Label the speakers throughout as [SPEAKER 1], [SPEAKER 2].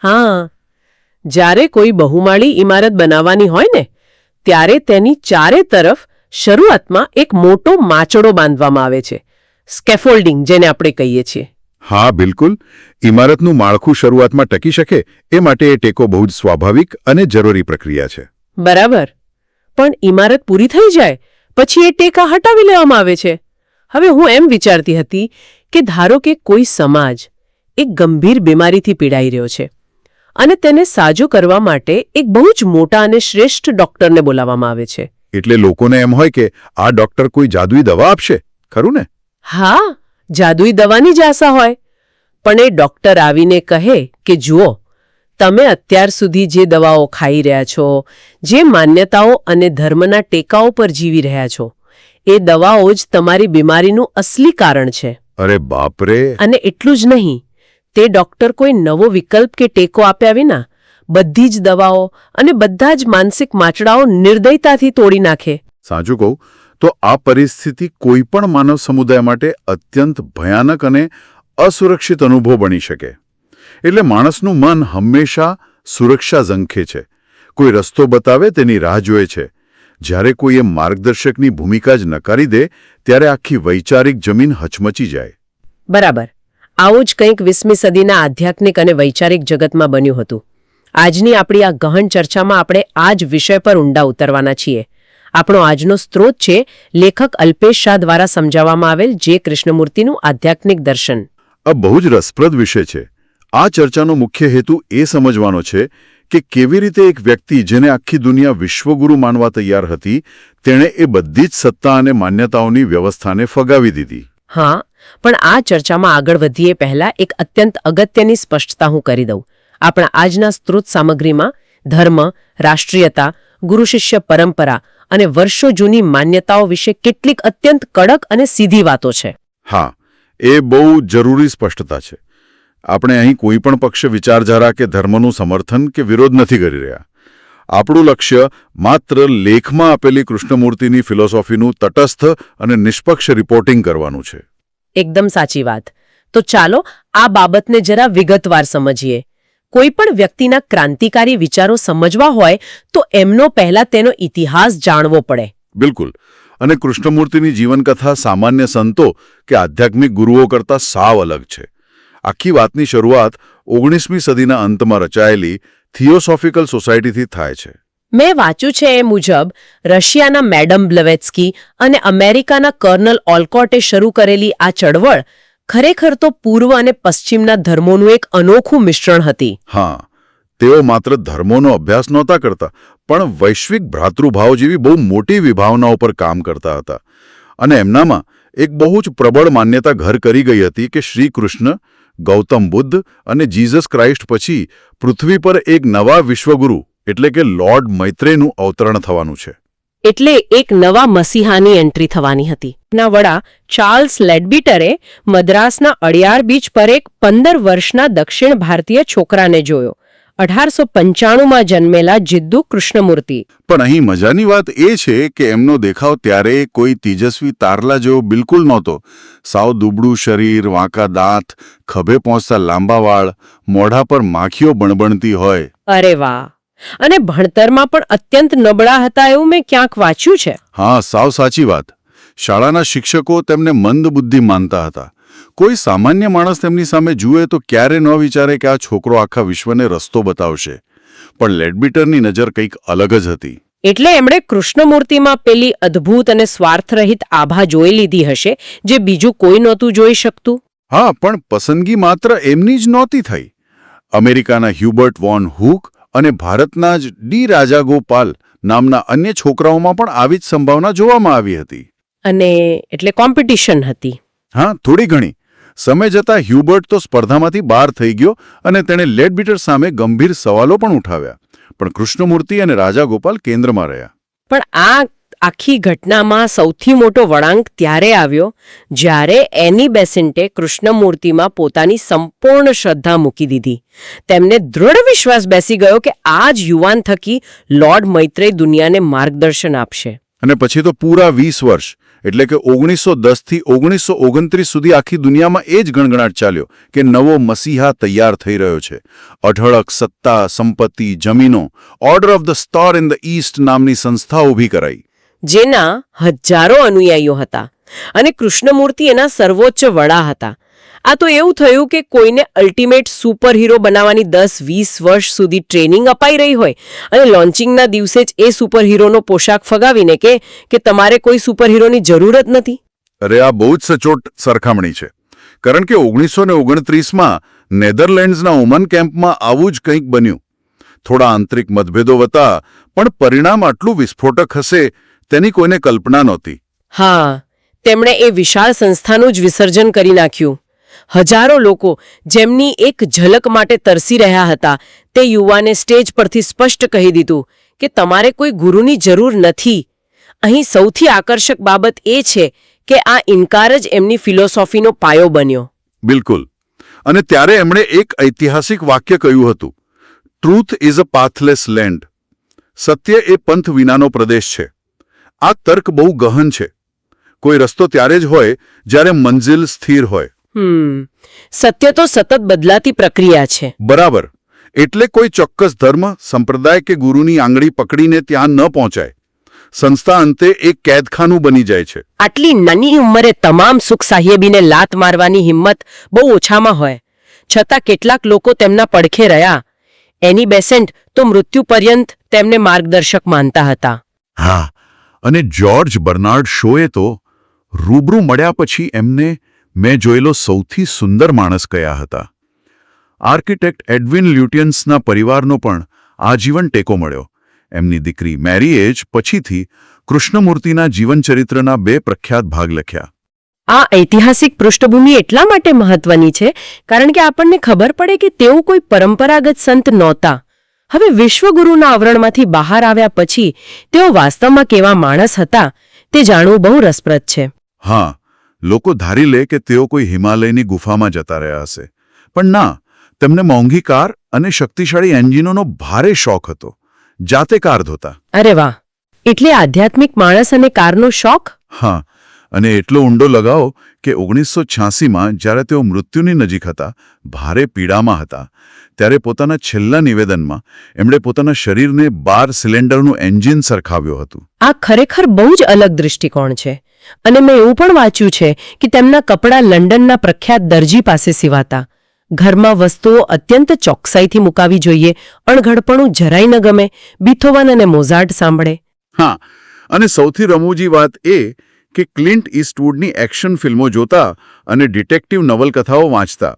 [SPEAKER 1] હા, જ્યારે કોઈ બહુમાળી ઇમારત બનાવવાની હોય ને ત્યારે તેની ચારે તરફ શરૂઆતમાં એક મોટો માચડો બાંધવામાં આવે છે, સ્કેફોલ્ડિંગ જેને આપણે કહીએ છીએ.
[SPEAKER 2] હા, બિલકુલ. ઇમારતનું માળખું શરૂઆતમાં ટકી શકે એ માટે એ ટેકો બહુ જ સ્વાભાવિક અને જરૂરી પ્રક્રિયા છે.
[SPEAKER 1] બરાબર. પણ ઇમારત પૂરી થઈ જાય પછી એ ટેકા હટાવી લેવામાં આવે છે. હવે હું એમ વિચારતી હતી કે ધારો કે કોઈ સમાજ એક ગંભીર બીમારીથી પીડાઈ રહ્યો છે અને તેને સાજો કરવા માટે એક બહુ જ મોટા અને શ્રેષ્ઠ ડોક્ટરને બોલાવવામાં આવે છે.
[SPEAKER 2] એટલે લોકોને એમ હોય કે આ ડોક્ટર કોઈ જાદુઈ દવા આપશે, ખરું ને?
[SPEAKER 1] હા, જાદુઈ દવાની જ આશા હોય. પણ એ ડોક્ટર આવીને કહે કે જુઓ, તમે અત્યાર સુધી જે દવાઓ ખાઈ રહ્યા છો, જે માન્યતાઓ અને ધર્મના ટેકાઓ પર જીવી રહ્યા છો, એ દવાઓ જ તમારી બીમારીનું અસલી કારણ છે.
[SPEAKER 2] અરે બાપરે!
[SPEAKER 1] અને એટલું જ નહીં, તે ડોક્ટર કોઈ નવો વિકલ્પ કે ટેકો આપ્યા વિના બધી જ દવાઓ અને બધા જ માનસિક માચડાઓ નિર્દયતાથી તોડી નાખે.
[SPEAKER 2] સાચું કહું તો આ પરિસ્થિતિ કોઈ પણ માનવ સમુદાય માટે અત્યંત ભયાનક અને અસુરક્ષિત અનુભવ બની શકે. એટલે માણસનું મન હંમેશા સુરક્ષા ઝંખે છે, કોઈ રસ્તો બતાવે તેની રાહ જોએ છે. જ્યારે કોઈ એ માર્ગદર્શકની ભૂમિકા જ નકારી દે ત્યારે આખી વૈચારિક જમીન હચમચી જાય.
[SPEAKER 1] બરાબર. આવું જ કંઈક 20મી સદીના આધ્યાત્મિક અને વૈચારિક જગતમાં બન્યું હતું. આજની આપણી આ ગહન ચર્ચામાં આપણે આ જ વિષય પર ઊંડા ઉતરવાના છીએ. આપણો આજનો સ્ત્રોત છે લેખક અલ્પેશ શાહ દ્વારા સમજાવવામાં આવેલ જે કૃષ્ણમૂર્તિનું આધ્યાત્મિક દર્શન.
[SPEAKER 2] આ બહુ જ રસપ્રદ વિષય છે. આ ચર્ચાનો મુખ્ય હેતુ એ સમજવાનો છે કે કેવી રીતે એક વ્યક્તિ જેને આખી દુનિયા વિશ્વગુરુ માનવા તૈયાર હતી, તેણે એ બધી જ સત્તા અને માન્યતાઓની વ્યવસ્થાને ફગાવી દીધી.
[SPEAKER 1] હા, પણ આ ચર્ચામાં આગળ વધીએ પહેલા એક અત્યંત અગત્યની સ્પષ્ટતા હું કરી દઉં. આપણા આજના સ્ત્રોત સામગ્રીમાં ધર્મ, રાષ્ટ્રીયતા, ગુરુ શિષ્ય પરંપરા અને વર્ષો જૂની માન્યતાઓ વિશે કેટલીક અત્યંત કડક અને સીધી વાતો છે.
[SPEAKER 2] હા, એ બહુ જરૂરી સ્પષ્ટતા છે. આપણે અહીં કોઈ પણ પક્ષ વિચારધારા કે ધર્મનું સમર્થન કે વિરોધ નથી કરી રહ્યા. આપણું લક્ષ્ય માત્ર લેખમાં આપેલી કૃષ્ણમૂર્તિની ફિલોસોફીનું તટસ્થ અને નિષ્પક્ષ રિપોર્ટિંગ કરવાનું છે.
[SPEAKER 1] એકદમ સાચી વાત. તો ચાલો આ બાબતને જરા વિગતવાર સમજીએ. કોઈ પણ વ્યક્તિના ક્રાંતિકારી વિચારો સમજવા હોય તો એમનો પહેલા તેનો ઇતિહાસ જાણવો પડે.
[SPEAKER 2] બિલકુલ. અને કૃષ્ણમૂર્તિની જીવનકથા સામાન્ય સંતો કે આધ્યાત્મિક ગુરુઓ કરતાં સાવ અલગ છે. આખી વાતની શરૂઆત 19મી સદીના અંતમાં રચાયેલી થિયોસોફિકલ સોસાયટીથી થાય છે.
[SPEAKER 1] મેં વાંચ્યું છે એ મુજબ રશિયાના મેડમ બ્લેવેટ્સ્કી અને અમેરિકાના કર્નલ ઓલ્કોટે શરૂ કરેલી આ ચળવળ ખરેખર તો પૂર્વ અને પશ્ચિમના ધર્મોનું એક અનોખું મિશ્રણ હતી.
[SPEAKER 2] હા, તેઓ માત્ર ધર્મોનો અભ્યાસ નહોતા કરતા, પણ વૈશ્વિક ભ્રાતૃભાવ જેવી બહુ મોટી વિભાવનાઓ પર કામ કરતા હતા. અને એમનામાં એક બહુ જ પ્રબળ માન્યતા ઘર કરી ગઈ હતી કે શ્રી કૃષ્ણ, ગૌતમ બુદ્ધ અને જીસસ ક્રાઇસ્ટ પછી પૃથ્વી પર એક નવા વિશ્વગુરુ એટલે કે લોર્ડ મૈત્રેયનું અવતરણ થવાનું છે.
[SPEAKER 1] એટલે એક નવા મસીહાની એન્ટ્રી થવાની હતી. ના વડા ચાર્લ્સ લેડબીટરે મદ્રાસના અડિયાર બીચ પર એક 15 વર્ષના દક્ષિણ ભારતીય છોકરાને જોયો. 1895માં જન્મેલા જિદ્દુ કૃષ્ણમૂર્તિ.
[SPEAKER 2] પણ અહીં મજાની વાત એ છે કે એમનો દેખાવ ત્યારે કોઈ તેજસ્વી તારલા જેવો બિલકુલ નહોતો. સાવ દુબળું શરીર, વાંકા દાંત, ખભે પહોંચતા લાંબા વાળ, મોઢા પર માખીઓ બણબણતી હોય.
[SPEAKER 1] અરે વાહ! અને ભણતરમાં પણ અત્યંત નબળા હતા એવું મેં ક્યાંક વાંચ્યું છે.
[SPEAKER 2] હા, સાવ સાચી વાત. શાળાના શિક્ષકો તેમને મંદબુદ્ધિ માનતા હતા. કોઈ સામાન્ય માણસ તેમની સામે જુએ તો ક્યારે ન વિચારે કે આ છોકરો આખા વિશ્વને રસ્તો બતાવશે. પણ લેડબીટરની નજર કંઈક અલગ જ હતી.
[SPEAKER 1] એટલે એમણે કૃષ્ણમૂર્તિમાં પેલી અદ્ભુત અને સ્વાર્થરહિત આભા જોઈ લીધી હશે જે બીજું કોઈ નહોતું જોઈ શકતું.
[SPEAKER 2] હા, પણ પસંદગી માત્ર એમની જ નહોતી થઈ. અમેરિકાના હ્યુબર્ટ વોન હુક અને ભારતના જ ડી રાજાગોપાલ નામના અન્ય છોકરાઓમાં પણ આવી જ સંભાવના જોવામાં આવી હતી.
[SPEAKER 1] અને એટલે કોમ્પિટિશન હતી.
[SPEAKER 2] હા, થોડી ઘણી. સમય જતાં હ્યુબર્ટ તો સ્પર્ધામાંથી બહાર થઈ ગયો અને તેણે લેડબીટર સામે ગંભીર સવાલો પણ ઉઠાવ્યા. પણ કૃષ્ણમૂર્તિ અને રાજાગોપાલ કેન્દ્રમાં રહ્યા.
[SPEAKER 1] પણ આ આખી ઘટનામાં સૌથી મોટો વળાંક ત્યારે આવ્યો જ્યારે એની બેસેન્ટે કૃષ્ણમૂર્તિમાં પોતાની સંપૂર્ણ શ્રદ્ધા મૂકી દીધી. તેમને દૃઢ વિશ્વાસ બેસી ગયો કે આ જ યુવાન થકી લોર્ડ મૈત્રેય દુનિયાને માર્ગદર્શન આપશે.
[SPEAKER 2] અને પછી તો પૂરા 20 વર્ષ એટલે કે 1910 થી 1929 સુધી આખી દુનિયામાં એ જ ગણગણાટ ચાલ્યો કે નવો મસીહા તૈયાર થઈ રહ્યો છે. અઢળક સત્તા, સંપત્તિ, જમીનો, order of the star in the East નામની સંસ્થા ઊભી કરાઈ.
[SPEAKER 1] જેના હજારો અનુયાયીઓ હતા અને કૃષ્ણમૂર્તિ એના સર્વોચ્ચ વડા હતા. આ તો એવું થયું કે કોઈને અલ્ટિમેટ સુપર હીરો બનાવવાની 10-20 વર્ષ સુધી ટ્રેનિંગ અપાઈ રહી હોય અને લોન્ચિંગના દિવસે જ એ સુપર હીરોનો પોશાક ફગાવીને કે તમારે કોઈ સુપર હીરોની જરૂર જ નથી.
[SPEAKER 2] અરે આ બહુ જ સચોટ સરખામણી છે. કારણ કે 1929માં નેધરલેન્ડ્સના ઓમન કેમ્પમાં આવું જ કંઈક બન્યું. થોડા આંતરિક મતભેદો હતા, પણ પરિણામ આટલું વિસ્ફોટક હશે તેની કોઈને કલ્પના નહોતી.
[SPEAKER 1] હા, તેમણે એ વિશાળ સંસ્થાનું જ વિસર્જન કરી નાખ્યું. હજારો લોકો જેમની એક ઝલક માટે તરસી રહ્યા હતા તે યુવાને સ્ટેજ પરથી સ્પષ્ટ કહી દીધું કે તમારે કોઈ ગુરુની જરૂર નથી. અહીં સૌથી આકર્ષક બાબત એ છે કે આ ઇનકાર જ એમની ફિલોસોફીનો પાયો બન્યો.
[SPEAKER 2] બિલકુલ. અને ત્યારે એમણે એક ઐતિહાસિક વાક્ય કહ્યું હતું, ટ્રુથ ઇઝ અ પાથલેસ લેન્ડ. સત્ય એ પંથ વિનાનો પ્રદેશ છે. આ તર્ક બહુ ગહન છે. કોઈ રસ્તો ત્યારે જ હોય જ્યારે મંજિલ સ્થિર હોય.
[SPEAKER 1] સત્ય તો સતત બદલાતી પ્રક્રિયા છે.
[SPEAKER 2] બરાબર. એટલે કોઈ ચોક્કસ ધર્મ, સંપ્રદાય કે ગુરુની આંગળી પકડીને ત્યાં ન પહોંચાય. સંસ્થા અંતે એક કેદખાનું બની જાય છે.
[SPEAKER 1] આટલી નાની ઉંમરે તમામ સુખ સાહેબીને લાત મારવાની હિંમત બહુ ઓછામાં હોય. છતાં કેટલાક લોકો તેમના પડખે રહ્યા. એની બેસેન્ટ તો મૃત્યુ પર્યંત તેમને માર્ગદર્શક માનતા હતા.
[SPEAKER 2] હા, અને જ્યોર્જ બર્નાર્ડ શોએ તો રૂબરૂ મળ્યા પછી એમને મેં જોયેલો સૌથી સુંદર માણસ કયા હતા. આર્કિટેક્ટ એડવિન લ્યુટિયન્સના પરિવારનો પણ આજીવન ટેકો મળ્યો. એમની દીકરી મેરીએ જ પછીથી કૃષ્ણમૂર્તિના જીવનચરિત્રના 2 પ્રખ્યાત ભાગ લખ્યા.
[SPEAKER 1] આ ઐતિહાસિક પૃષ્ઠભૂમિ એટલા માટે મહત્વની છે કારણ કે આપણને ખબર પડે કે તેઓ કોઈ પરંપરાગત સંત નહોતા. હવે વિશ્વગુરુના આવરણમાંથી બહાર આવ્યા પછી તેઓ વાસ્તવમાં કેવા માણસ હતા તે જાણવું બહુ રસપ્રદ છે.
[SPEAKER 2] હા, લોકો ધારી લે કે તેઓ કોઈ હિમાલયની ગુફામાં જતા રહ્યા હશે. પણ ના, તેમને મોંઘી કાર અને શક્તિશાળી એન્જિનોનો ભારે શોખ હતો. જાતે કાર ધોતા.
[SPEAKER 1] અરે વાહ! એટલે આધ્યાત્મિક માણસ અને કારનો શોખ?
[SPEAKER 2] હા, અને એટલો ઊંડો લગાવો કે 1986માં જ્યારે તેઓ મૃત્યુની નજીક હતા, ભારે પીડામાં હતા, ત્યારે પોતાના છેલ્લા નિવેદનમાં એમણે પોતાના શરીરને 12 સિલિન્ડરનું એન્જિન સરખાવ્યું હતું.
[SPEAKER 1] આ ખરેખર બહુ જ અલગ દૃષ્ટિકોણ છે. અને મેં એવું પણ વાંચ્યું છે કે તેમના કપડાં લંડનના પ્રખ્યાત દરજી પાસે સીવાતા. ઘરમાં વસ્તુઓ અત્યંત ચોકસાઈથી મુકાવી જોઈએ, અણઘડપણું જરાય ન ગમે, બીથોવન અને મોઝાર્ટ સાંભળે.
[SPEAKER 2] હા, અને સૌથી રમૂજી વાત એ કે ક્લિન્ટ ઈસ્ટવુડની એક્શન ફિલ્મો જોતા અને ડિટેક્ટિવ નવલકથાઓ વાંચતા.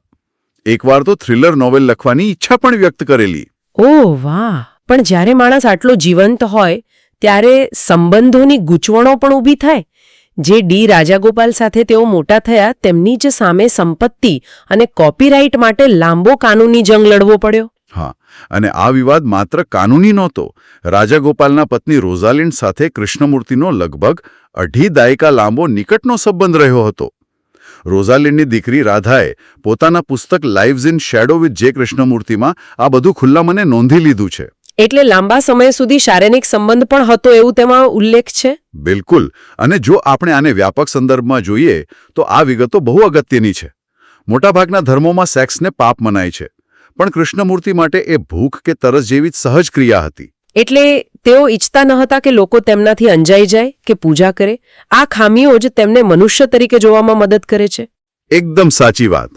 [SPEAKER 2] એકવાર તો થ્રિલર નોવેલ લખવાની ઈચ્છા પણ વ્યક્ત કરેલી.
[SPEAKER 1] ઓહ વાહ! પણ જ્યારે માણસ આટલો જીવંત હોય ત્યારે સંબંધોની ગૂંચવણો પણ ઊભી થાય. જે ડી રાજાગોપાલ સાથે તેઓ મોટા થયા તેમની જ સામે સંપત્તિ અને કોપીરાઇટ માટે લાંબો કાનૂની જંગ લડવો પડ્યો.
[SPEAKER 2] હા, અને આ વિવાદ માત્ર કાનૂની નહોતો. રાજાગોપાલના પત્ની રોઝાલિન્ડ સાથે કૃષ્ણમૂર્તિનો લગભગ 2.5 દાયકા લાંબો નિકટનો સંબંધ રહ્યો હતો. રોઝાલિન્ડની દીકરી રાધાએ પોતાના પુસ્તક લાઇવ્સ ઇન શેડો વિથ જે કૃષ્ણમૂર્તિમાં આ બધું ખુલ્લા મને નોંધી લીધું છે.
[SPEAKER 1] એટલે લાંબા સમય સુધી શારીરિક સંબંધ પણ હતો એવું તેમાં ઉલ્લેખ છે?
[SPEAKER 2] બિલકુલ. અને જો આપણે આને વ્યાપક સંદર્ભમાં જોઈએ તો આ વિગતો બહુ અગત્યની છે. મોટાભાગના ધર્મોમાં સેક્સને પાપ મનાય છે, પણ કૃષ્ણમૂર્તિ માટે એ ભૂખ કે તરસ જેવી જ સહજ ક્રિયા હતી.
[SPEAKER 1] એટલે તેઓ ઈચ્છતા ન હતા કે લોકો તેમનાથી અંજાઈ જાય કે પૂજા કરે. આ ખામીઓ જ તેમને મનુષ્ય તરીકે જોવામાં મદદ કરે છે.
[SPEAKER 2] એકદમ સાચી વાત.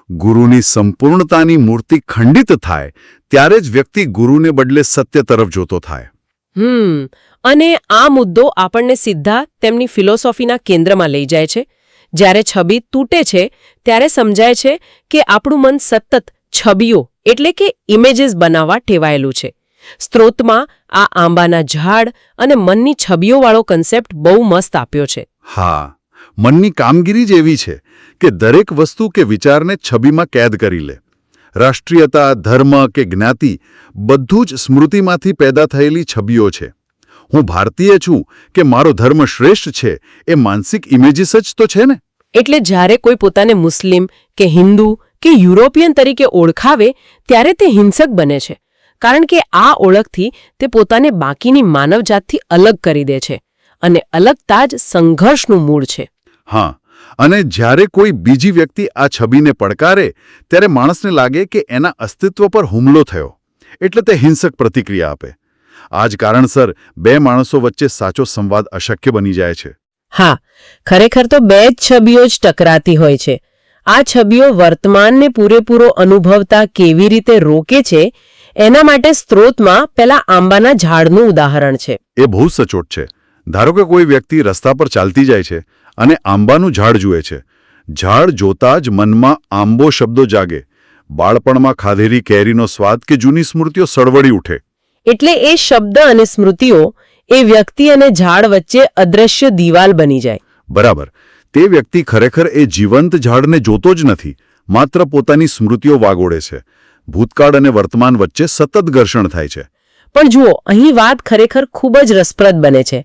[SPEAKER 2] ગુરુની સંપૂર્ણતાની મૂર્તિ ખંડિત થાય ત્યારે જ વ્યક્તિ ગુરુને બદલે સત્ય તરફ જોતો થાય.
[SPEAKER 1] અને આ મુદ્દો આપણને સીધા તેમની ફિલોસોફીના કેન્દ્રમાં લઈ જાય છે. જ્યારે છબી તૂટે છે ત્યારે સમજાય છે કે આપણું મન સતત છબીઓ એટલે કે ઇમેજીસ બનાવવા ટેવાયેલું છે. સ્ત્રોતમાં આ આંબાના ઝાડ અને મનની છબીઓવાળો કન્સેપ્ટ બહુ મસ્ત આપ્યો છે.
[SPEAKER 2] હા, મનની કામગીરી જ એવી છે કે દરેક વસ્તુ કે વિચારને છબીમાં કેદ કરી લે. રાષ્ટ્રીયતા, ધર્મ કે જ્ઞાતિ બધું જ સ્મૃતિમાંથી પેદા થયેલી છબીઓ છે. હું ભારતીય છું કે મારો ધર્મ શ્રેષ્ઠ છે એ માનસિક ઇમેજીસ જ તો છે ને.
[SPEAKER 1] એટલે જ્યારે કોઈ પોતાને મુસ્લિમ કે હિન્દુ કે યુરોપિયન તરીકે ઓળખાવે ત્યારે તે હિંસક બને છે. કારણ કે આ ઓળખથી તે પોતાને બાકીની માનવજાતથી અલગ કરી દે છે અને અલગતા જ સંઘર્ષનું મૂળ છે.
[SPEAKER 2] હા, અને જ્યારે કોઈ બીજી વ્યક્તિ આ છબીને પડકારે ત્યારે માણસને લાગે કે એના અસ્તિત્વ પર હુમલો થયો, એટલે તે હિંસક પ્રતિક્રિયા આપે. આ જ કારણસર બે માણસો વચ્ચે સાચો સંવાદ અશક્ય બની જાય છે.
[SPEAKER 1] હા, ખરેખર તો બે જ છબીઓ જ ટકરાતી હોય છે. આ છબીઓ વર્તમાનને પૂરેપૂરો અનુભવતા કેવી રીતે રોકે છે એના માટે સ્ત્રોતમાં પેલા આંબાના ઝાડનું ઉદાહરણ છે.
[SPEAKER 2] એ બહુ સચોટ છે. ધારો કે કોઈ વ્યક્તિ રસ્તા પર ચાલતી જાય છે અને આંબાનું ઝાડ જુએ છે. ઝાડ જોતા જ મનમાં આંબો શબ્દો જાગે. બાળપણમાં ખાધેલી કેરીનો સ્વાદ કે જૂની સ્મૃતિઓ સળવળી ઉઠે.
[SPEAKER 1] એટલે એ શબ્દ અને સ્મૃતિઓ એ વ્યક્તિ અને ઝાડ વચ્ચે અદ્રશ્ય દિવાલ બની જાય.
[SPEAKER 2] બરાબર. તે વ્યક્તિ ખરેખર એ જીવંત ઝાડને જોતો જ નથી, માત્ર પોતાની સ્મૃતિઓ વાગોળે છે. ભૂતકાળ અને વર્તમાન વચ્ચે સતત ઘર્ષણ થાય છે.
[SPEAKER 1] પણ જુઓ, અહીં વાત ખરેખર ખૂબ જ રસપ્રદ બને છે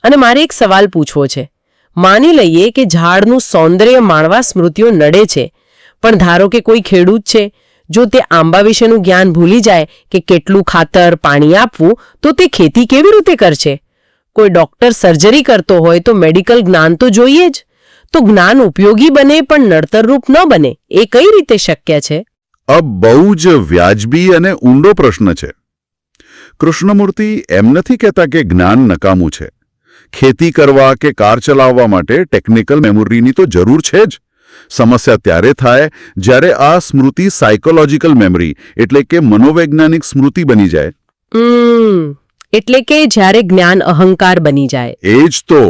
[SPEAKER 1] અને મારે એક સવાલ પૂછવો છે. માની લઈએ કે ઝાડનું સૌંદર્ય માણવા સ્મૃતિઓ નડે છે, પણ ધારો કે કોઈ ખેડૂત છે, જો તે આંબા વિશેનું જ્ઞાન ભૂલી જાય કે કેટલું ખાતર, પાણી આપવું, તો તે ખેતી કેવી રીતે કરશે? કોઈ ડોક્ટર સર્જરી કરતો હોય તો મેડિકલ જ્ઞાન તો જોઈએ જ. તો જ્ઞાન ઉપયોગી બને પણ નડતરરૂપ ન બને, એ કઈ રીતે શક્ય છે?
[SPEAKER 2] આ બહુ જ વ્યાજબી અને ઊંડો પ્રશ્ન છે. કૃષ્ણમૂર્તિ એમ નથી કહેતા કે જ્ઞાન નકામું છે. ખેતી કરવા કે કાર ચલાવવા માટે ટેકનિકલ મેમરીની તો જરૂર છે જ. સમસ્યા ત્યારે થાય જ્યારે આ સ્મૃતિ સાયકોલોજીકલ મેમરી એટલે કે મનોવૈજ્ઞાનિક સ્મૃતિ બની જાય.
[SPEAKER 1] એટલે કે જ્યારે જ્ઞાન અહંકાર બની જાય.
[SPEAKER 2] એ જ તો.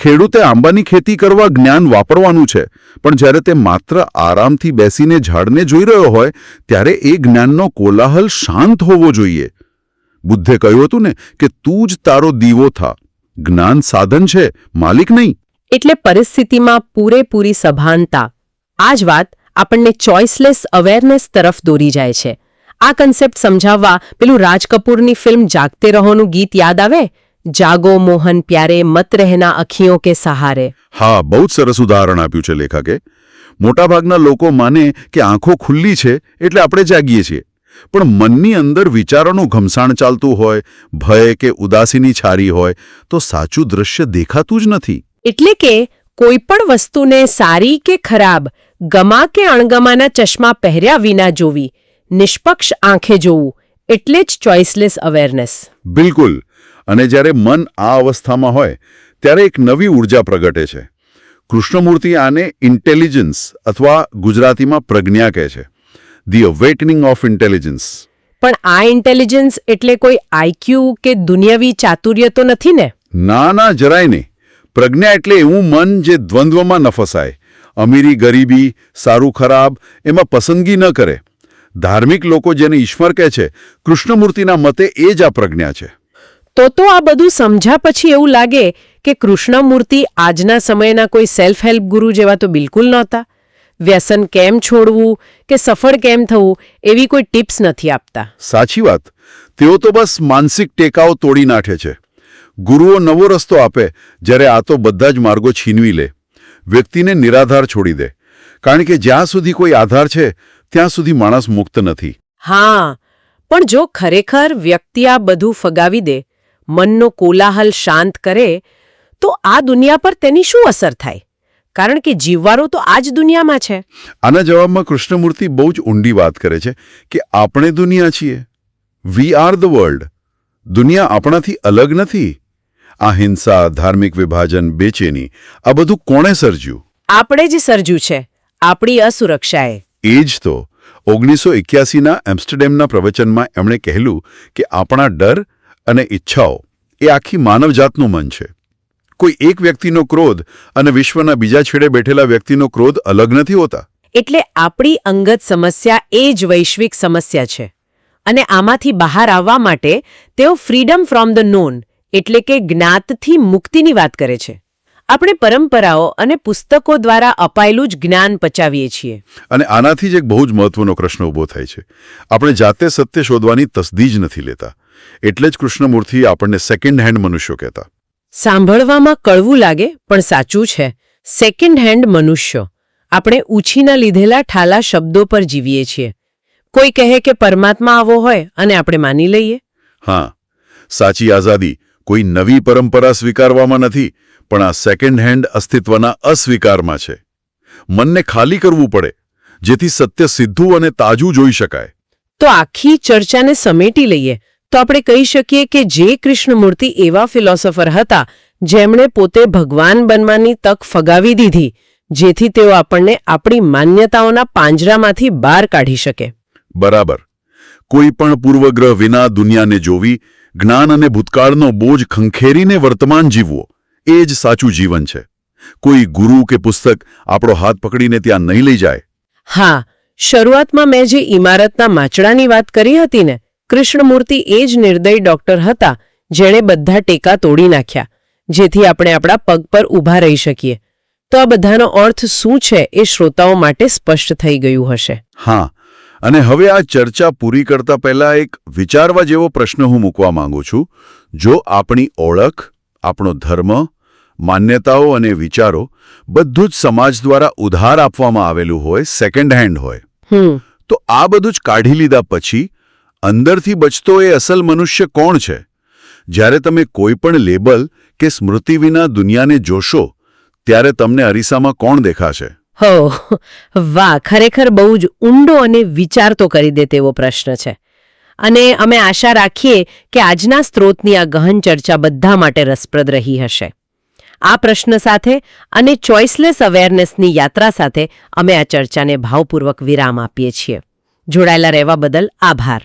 [SPEAKER 2] ખેડૂતે આંબાની ખેતી કરવા જ્ઞાન વાપરવાનું છે, પણ જ્યારે તે માત્ર આરામથી બેસીને ઝાડને જોઈ રહ્યો હોય ત્યારે એ જ્ઞાનનો કોલાહલ શાંત હોવો જોઈએ. બુદ્ધે કહ્યું હતું ને કે તું જ તારો દીવો થા. જ્ઞાન સાધન છે, માલિક નહીં.
[SPEAKER 1] એટલે પરિસ્થિતિમાં પૂરેપૂરી સભાનતા. આ જ વાત આપણને ચોઇસલેસ અવેરનેસ તરફ દોરી જાય છે. આ કન્સેપ્ટ સમજાવવા પેલું રાજ કપૂરની ફિલ્મ જાગતે રહોનું ગીત યાદ આવે? જાગો મોહન પ્યારે મત રહેના અખિયો કે સહારે.
[SPEAKER 2] હા, બહુ જ સરસ ઉદાહરણ આપ્યું છે લેખકે. મોટાભાગના લોકો માને કે આંખો ખુલ્લી છે એટલે આપણે જાગીએ છીએ, પણ મનની અંદર વિચારોનું ઘમસાણ ચાલતું હોય, ભય કે ઉદાસીની છારી હોય તો સાચું દ્રશ્ય દેખાતું જ નથી.
[SPEAKER 1] એટલે કે કોઈ પણ વસ્તુને સારી કે ખરાબ, ગમા કે અણગમાના ચશ્મા પહેર્યા વિના જોવી, નિષ્પક્ષ આંખે જોવું, એટલે જ ચોઇસલેસ અવેરનેસ.
[SPEAKER 2] બિલકુલ. અને જ્યારે મન આ અવસ્થામાં હોય ત્યારે એક નવી ઊર્જા પ્રગટે છે. કૃષ્ણમૂર્તિ આને ઇન્ટેલિજન્સ અથવા ગુજરાતીમાં પ્રજ્ઞા કહે છે. The awakening of intelligence.
[SPEAKER 1] પણ આ ઇન્ટેલિજન્સ એટલે કોઈ આઈક્યુ કે દુનિયાવી ચાતુર્ય તો નથી ને?
[SPEAKER 2] ના ના, જરાય નહીં. પ્રજ્ઞા એટલે એવું મન જે દ્વંદ્વમાં ન ફસાય, અમીરી ગરીબી, સારું ખરાબ એમાં પસંદગી ન કરે. ધાર્મિક લોકો જેને ઈશ્વર કહે છે, કૃષ્ણમૂર્તિના મતે એ જ આ પ્રજ્ઞા છે.
[SPEAKER 1] તો આ બધું સમજ્યા પછી એવું લાગે કે કૃષ્ણમૂર્તિ આજના સમયના કોઈ સેલ્ફ હેલ્પ ગુરુ જેવા તો બિલકુલ નહોતા. વ્યસન કેમ છોડવું કે સફળ કેમ થવું એવી કોઈ ટિપ્સ નથી આપતા.
[SPEAKER 2] સાચી વાત. તેઓ તો બસ માનસિક ટેકાઓ તોડી નાખે છે. ગુરુઓ નવો રસ્તો આપે, જ્યારે આ તો બધા જ માર્ગો છીનવી લે. વ્યક્તિને નિરાધાર છોડી દે. કારણ કે જ્યાં સુધી કોઈ આધાર છે ત્યાં સુધી માણસ મુક્ત નથી.
[SPEAKER 1] હા, પણ જો ખરેખર વ્યક્તિ આ બધું ફગાવી દે, મનનો કોલાહલ શાંત કરે, તો આ દુનિયા પર તેની શું અસર થાય? કારણ કે જીવવારો તો આ જ દુનિયામાં છે.
[SPEAKER 2] આના જવાબમાં કૃષ્ણમૂર્તિ બહુ જ ઊંડી વાત કરે છે કે આપણે દુનિયા છીએ. We are the world. દુનિયા આપણાથી અલગ નથી. આ હિંસા, ધાર્મિક વિભાજન, બેચેની, આ બધું કોણે સર્જ્યું?
[SPEAKER 1] આપણે જ સર્જ્યું છે, આપણી અસુરક્ષાએ.
[SPEAKER 2] એ જ તો 1981ના એમ્સ્ટરડેમના પ્રવચનમાં એમણે કહેલું કે આપણા ડર અને ઈચ્છાઓ એ આખી માનવજાતનું મન છે. કોઈ એક વ્યક્તિનો ક્રોધ અને વિશ્વના બીજા છેડે બેઠેલા વ્યક્તિનો ક્રોધ અલગ નથી હોતા.
[SPEAKER 1] એટલે આપણી અંગત સમસ્યા એ જ વૈશ્વિક સમસ્યા છે. અને આમાંથી બહાર આવવા માટે તેઓ ફ્રીડમ ફ્રોમ ધ નોન એટલે કે જ્ઞાતથી મુક્તિની વાત કરે છે. આપણે પરંપરાઓ અને પુસ્તકો દ્વારા અપાયેલું જ જ્ઞાન પચાવીએ છીએ.
[SPEAKER 2] અને આનાથી જ એક બહુ જ મહત્વનો પ્રશ્ન ઊભો થાય છે. આપણે જાતે સત્ય શોધવાની તસદી જ નથી લેતા. એટલે જ કૃષ્ણમૂર્તિ આપણને સેકન્ડ હેન્ડ મનુષ્યો કહેતા.
[SPEAKER 1] સાંભળવામાં કડવું લાગે પણ સાચું છે. સેકન્ડ હેન્ડ મનુષ્યો. આપણે ઉછીના લીધેલા ઠાલા શબ્દો પર જીવીએ છીએ. કોઈ કહે કે પરમાત્મા આવો હોય અને આપણે માની લઈએ.
[SPEAKER 2] હા, સાચી આઝાદી કોઈ નવી પરંપરા સ્વીકારવામાં નથી, પણ આ સેકન્ડ હેન્ડ અસ્તિત્વના અસ્વીકારમાં છે. મનને ખાલી કરવું પડે, જેથી સત્ય સીધું અને તાજું જોઈ શકાય.
[SPEAKER 1] તો આખી ચર્ચાને સમેટી લઈએ તો આપણે કહી શકીએ કે જે કૃષ્ણમૂર્તિ એવા ફિલોસોફર હતા જેમણે પોતે ભગવાન બનવાની તક ફગાવી દીધી, જેથી તેઓ આપણને આપણી માન્યતાઓના પાંજરામાંથી બહાર કાઢી શકે.
[SPEAKER 2] બરાબર. કોઈ પણ પૂર્વગ્રહ વિના દુનિયાને જોવી, જ્ઞાન અને ભૂતકાળનો બોજ ખંખેરીને વર્તમાન જીવવો, એ જ સાચું જીવન છે. કોઈ ગુરુ કે પુસ્તક આપણો હાથ પકડીને ત્યાં નહીં લઈ જાય.
[SPEAKER 1] હા, શરૂઆતમાં મેં જે ઇમારતના માચડાની વાત કરી હતી ને, કૃષ્ણમૂર્તિ એ જ નિર્દયી ડોક્ટર હતા જેણે બધા ટેકા તોડી નાખ્યા, જેથી આપણે આપણા પગ પર ઊભા રહી શકીએ. તો આ બધાનો અર્થ શું છે એ શ્રોતાઓ માટે સ્પષ્ટ થઈ ગયું હશે.
[SPEAKER 2] હા, અને હવે આ ચર્ચા પૂરી કરતા પહેલા એક વિચારવા જેવો પ્રશ્ન હું મૂકવા માંગુ છું. જો આપણી ઓળખ, આપણો ધર્મ, માન્યતાઓ અને વિચારો બધું જ સમાજ દ્વારા ઉધાર આપવામાં આવેલું હોય, સેકન્ડ હેન્ડ હોય, તો આ બધું જ કાઢી લીધા પછી અંદરથી બચતો એ અસલ મનુષ્ય કોણ છે? જ્યારે તમે કોઈ પણ લેબલ કે સ્મૃતિ વિના દુનિયાને જોશો, ત્યારે તમને અરીસામાં કોણ દેખાશે?
[SPEAKER 1] હો, વાહ, ખરેખર બહુ જ ઊંડો અને વિચારતો કરી દે તેવો પ્રશ્ન છે. અને અમે આશા રાખીએ કે આજના સ્ત્રોતની આ ગહન ચર્ચા બધા માટે રસપ્રદ રહી હશે. આ પ્રશ્ન સાથે અને ચોઇસલેસ અવેરનેસની યાત્રા સાથે અમે આ ચર્ચાને ભાવપૂર્વક વિરામ આપીએ છીએ. જોડાયેલા રહેવા બદલ આભાર.